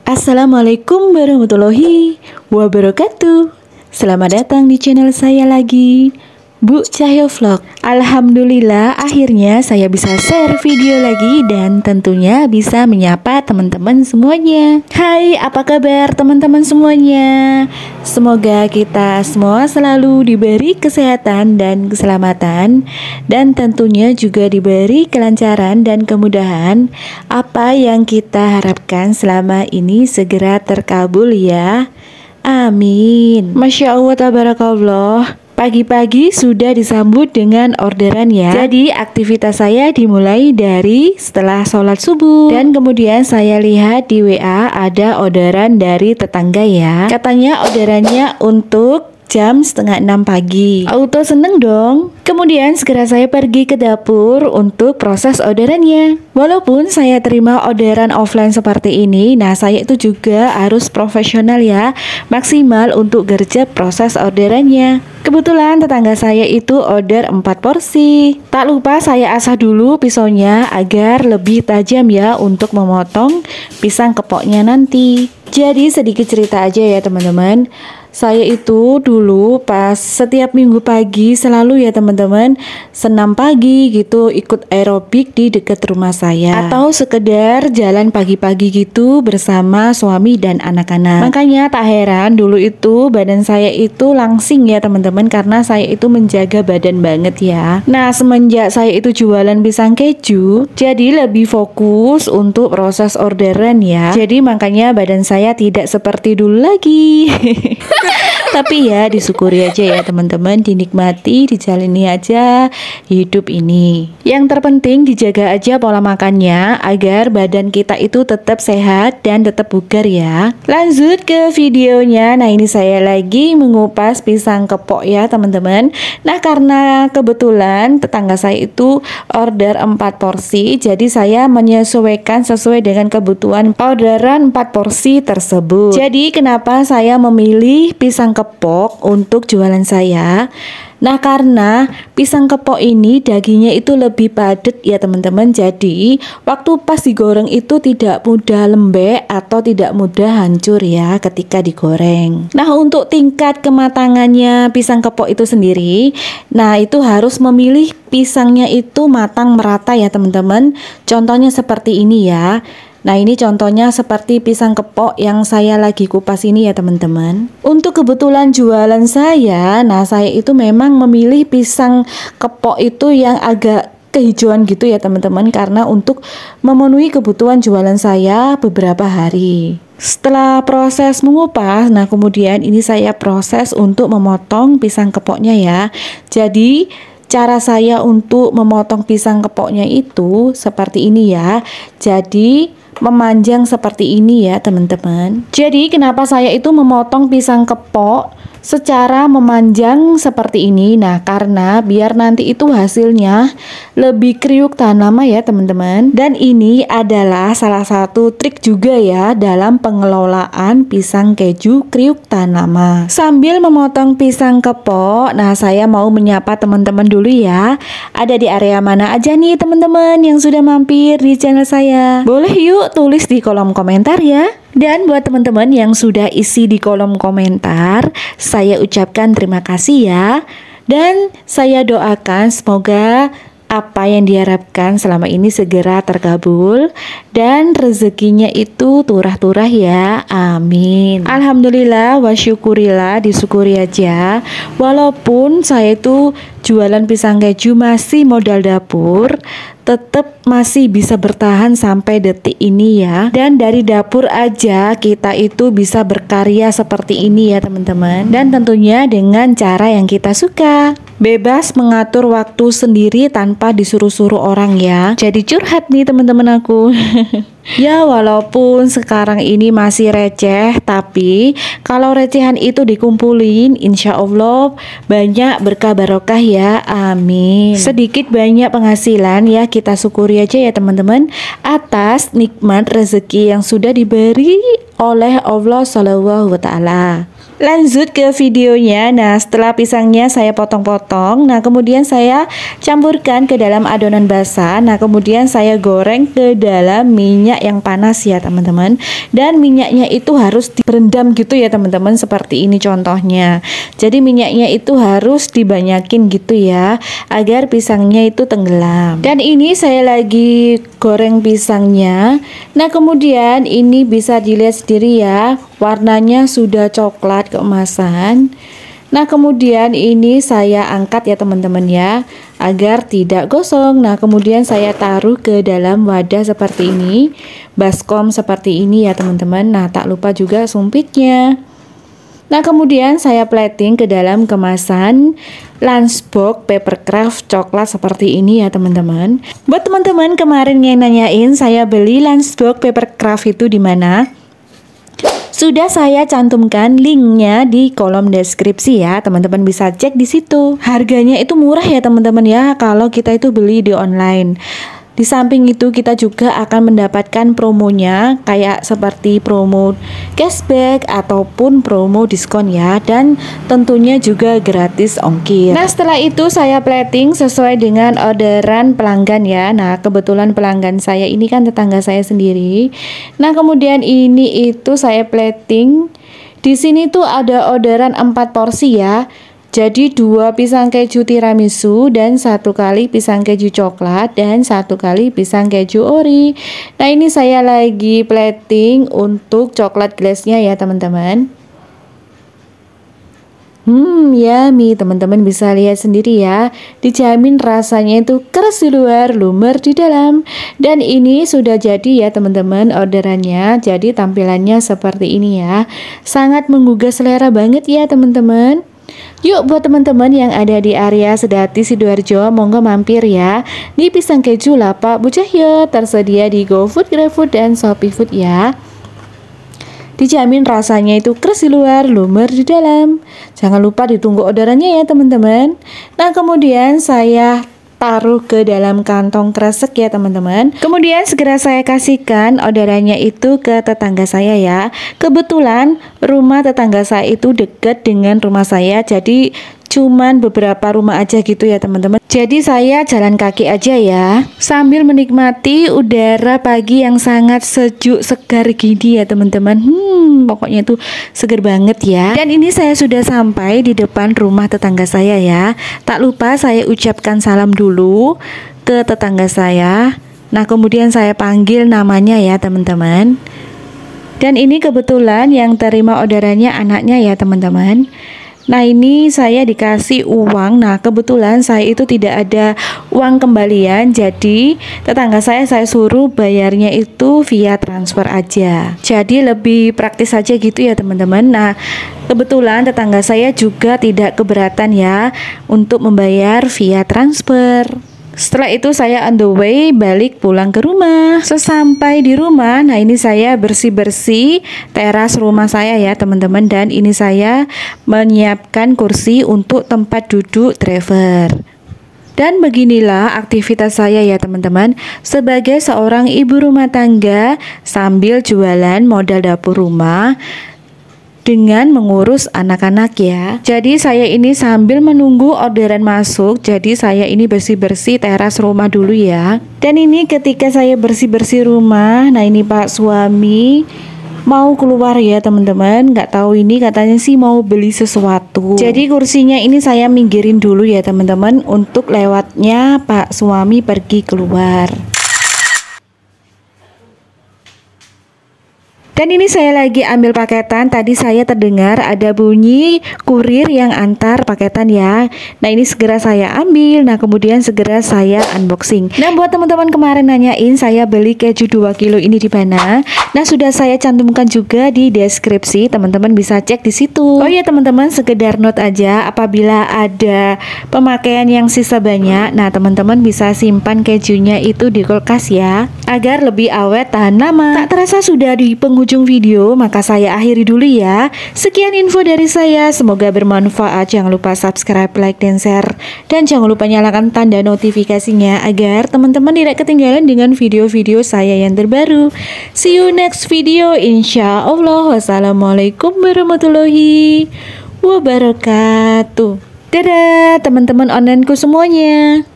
Assalamualaikum warahmatullahi wabarakatuh. Selamat datang di channel saya lagi, Bu Cahyo Vlog. Alhamdulillah akhirnya saya bisa share video lagi dan tentunya bisa menyapa teman-teman semuanya. Hai, apa kabar teman-teman semuanya? Semoga kita semua selalu diberi kesehatan dan keselamatan, dan tentunya juga diberi kelancaran dan kemudahan. Apa yang kita harapkan selama ini segera terkabul ya. Amin. Masya Allah tabarakallah. Pagi-pagi sudah disambut dengan orderan ya. Jadi aktivitas saya dimulai dari setelah sholat subuh. Dan kemudian saya lihat di WA ada orderan dari tetangga ya. Katanya orderannya untuk jam 5:30 pagi. Auto seneng dong. Kemudian segera saya pergi ke dapur untuk proses orderannya. Walaupun saya terima orderan offline seperti ini, nah saya itu juga harus profesional ya, maksimal untuk gercep proses orderannya. Kebetulan tetangga saya itu order 4 porsi. Tak lupa saya asah dulu pisaunya agar lebih tajam ya untuk memotong pisang kepoknya nanti. Jadi sedikit cerita aja ya teman-teman. Saya itu dulu pas setiap minggu pagi selalu ya teman-teman senam pagi gitu, ikut aerobik di dekat rumah saya, atau sekedar jalan pagi-pagi gitu bersama suami dan anak-anak. Makanya tak heran dulu itu badan saya itu langsing ya teman-teman, karena saya itu menjaga badan banget ya. Nah semenjak saya itu jualan pisang keju, jadi lebih fokus untuk proses orderan ya. Jadi makanya badan saya tidak seperti dulu lagi. Tapi ya disyukuri aja ya teman-teman, dinikmati, dijalani aja hidup ini. Yang terpenting dijaga aja pola makannya agar badan kita itu tetap sehat dan tetap bugar ya. Lanjut ke videonya. Nah ini saya lagi mengupas pisang kepok ya teman-teman. Nah karena kebetulan tetangga saya itu order 4 porsi, jadi saya menyesuaikan sesuai dengan kebutuhan orderan 4 porsi tersebut. Jadi kenapa saya memilih pisang kepok untuk jualan saya? Nah karena pisang kepok ini dagingnya itu lebih padat ya teman-teman. Jadi waktu pas digoreng itu tidak mudah lembek atau tidak mudah hancur ya ketika digoreng. Nah untuk tingkat kematangannya pisang kepok itu sendiri, nah itu harus memilih pisangnya itu matang merata ya teman-teman. Contohnya seperti ini ya. Nah ini contohnya seperti pisang kepok yang saya lagi kupas ini ya teman-teman. Untuk kebetulan jualan saya, nah saya itu memang memilih pisang kepok itu yang agak kehijauan gitu ya teman-teman, karena untuk memenuhi kebutuhan jualan saya beberapa hari. Setelah proses mengupas, nah kemudian ini saya proses untuk memotong pisang kepoknya ya. Jadi cara saya untuk memotong pisang kepoknya itu seperti ini ya. Jadi memanjang seperti ini ya teman-teman. Jadi kenapa saya itu memotong pisang kepok secara memanjang seperti ini? Nah karena biar nanti itu hasilnya lebih kriuk tahan lama ya teman-teman. Dan ini adalah salah satu trik juga ya dalam pengelolaan pisang keju kriuk tahan lama. Sambil memotong pisang kepok, nah saya mau menyapa teman-teman dulu ya. Ada di area mana aja nih teman-teman yang sudah mampir di channel saya? Boleh yuk tulis di kolom komentar ya. Dan buat teman-teman yang sudah isi di kolom komentar, saya ucapkan terima kasih ya. Dan saya doakan semoga apa yang diharapkan selama ini segera terkabul dan rezekinya itu turah-turah ya, amin. Alhamdulillah wa syukurillah, disyukuri aja. Walaupun saya itu jualan pisang keju masih modal dapur, tetap masih bisa bertahan sampai detik ini ya. Dan dari dapur aja kita itu bisa berkarya seperti ini ya teman-teman. Dan tentunya dengan cara yang kita suka. Bebas mengatur waktu sendiri tanpa disuruh-suruh orang ya. Jadi curhat nih teman-teman aku. Ya walaupun sekarang ini masih receh, tapi kalau recehan itu dikumpulin, insya Allah banyak berkah barokah ya, amin. Sedikit banyak penghasilan ya, kita syukuri aja ya teman-teman atas nikmat rezeki yang sudah diberi oleh Allah Subhanahu wa Ta'ala. Lanjut ke videonya. Nah, setelah pisangnya saya potong-potong, nah kemudian saya campurkan ke dalam adonan basah. Nah, kemudian saya goreng ke dalam minyak yang panas ya teman-teman. Dan minyaknya itu harus direndam gitu ya teman-teman, seperti ini contohnya. Jadi minyaknya itu harus dibanyakin gitu ya, agar pisangnya itu tenggelam. Dan ini saya lagi goreng pisangnya. Nah, kemudian ini bisa dilihat sendiri ya, warnanya sudah coklat keemasan. Nah, kemudian ini saya angkat ya teman-teman ya, agar tidak gosong. Nah, kemudian saya taruh ke dalam wadah seperti ini, baskom seperti ini ya teman-teman. Nah, tak lupa juga sumpitnya. Nah, kemudian saya plating ke dalam kemasan lunchbox papercraft coklat seperti ini ya teman-teman. Buat teman-teman kemarin yang nanyain saya beli lunchbox papercraft itu di mana? Sudah saya cantumkan linknya di kolom deskripsi ya, teman-teman bisa cek di situ. Harganya itu murah ya teman-teman ya, kalau kita itu beli di online. Di samping itu kita juga akan mendapatkan promonya, kayak seperti promo cashback ataupun promo diskon ya, dan tentunya juga gratis ongkir. Nah, setelah itu saya plating sesuai dengan orderan pelanggan ya. Nah, kebetulan pelanggan saya ini kan tetangga saya sendiri. Nah, kemudian ini itu saya plating. Di sini tuh ada orderan 4 porsi ya. Jadi 2 pisang keju tiramisu dan 1 kali pisang keju coklat dan 1 kali pisang keju ori. Nah, ini saya lagi plating untuk coklat glassnya ya teman-teman. Yummy, teman-teman bisa lihat sendiri ya. Dijamin rasanya itu keras di luar, lumer di dalam. Dan ini sudah jadi ya teman-teman orderannya. Jadi tampilannya seperti ini ya. Sangat menggugah selera banget ya teman-teman. Yuk, buat teman-teman yang ada di area Sedati Sidoarjo, monggo mampir ya di Pisang Keju Lapak Bu Cahyo, tersedia di GoFood, GrabFood, dan ShopeeFood ya. Dijamin rasanya itu keras di luar, lumer di dalam. Jangan lupa ditunggu orderannya ya teman-teman. Nah, kemudian saya taruh ke dalam kantong kresek ya teman-teman. Kemudian segera saya kasihkan orderannya itu ke tetangga saya ya. Kebetulan rumah tetangga saya itu dekat dengan rumah saya, jadi cuman beberapa rumah aja gitu ya teman-teman. Jadi saya jalan kaki aja ya, sambil menikmati udara pagi yang sangat sejuk segar gini ya teman-teman. Pokoknya itu segar banget ya. Dan ini saya sudah sampai di depan rumah tetangga saya ya. Tak lupa saya ucapkan salam dulu ke tetangga saya. Nah, kemudian saya panggil namanya ya teman-teman. Dan ini kebetulan yang terima orderannya anaknya ya teman-teman. Nah, ini saya dikasih uang. Nah, kebetulan saya itu tidak ada uang kembalian, jadi tetangga saya suruh bayarnya itu via transfer aja. Jadi lebih praktis aja gitu ya teman-teman. Nah, kebetulan tetangga saya juga tidak keberatan ya untuk membayar via transfer. Setelah itu saya on the way balik pulang ke rumah. Sesampai di rumah, nah ini saya bersih-bersih teras rumah saya ya teman-teman. Dan ini saya menyiapkan kursi untuk tempat duduk driver. Dan beginilah aktivitas saya ya teman-teman, sebagai seorang ibu rumah tangga sambil jualan modal dapur rumah dengan mengurus anak-anak ya. Jadi saya ini sambil menunggu orderan masuk, jadi saya ini bersih-bersih teras rumah dulu ya. Dan ini ketika saya bersih-bersih rumah, nah ini Pak suami mau keluar ya teman-teman. Nggak tahu ini katanya sih mau beli sesuatu. Jadi kursinya ini saya minggirin dulu ya teman-teman, untuk lewatnya Pak suami pergi keluar. Dan ini saya lagi ambil paketan. Tadi saya terdengar ada bunyi kurir yang antar paketan ya. Nah, ini segera saya ambil. Nah, kemudian segera saya unboxing. Nah, buat teman-teman kemarin nanyain saya beli keju 2 kilo ini di mana? Nah, sudah saya cantumkan juga di deskripsi. Teman-teman bisa cek di situ. Oh iya teman-teman, sekedar note aja, apabila ada pemakaian yang sisa banyak, nah teman-teman bisa simpan kejunya itu di kulkas ya, agar lebih awet tahan lama. Tak terasa sudah di penghujung video, maka saya akhiri dulu ya. Sekian info dari saya, semoga bermanfaat. Jangan lupa subscribe, like, dan share, dan jangan lupa nyalakan tanda notifikasinya agar teman-teman tidak ketinggalan dengan video-video saya yang terbaru. See you next video insya Allah. Wassalamualaikum warahmatullahi wabarakatuh. Dadah teman-teman onlineku semuanya.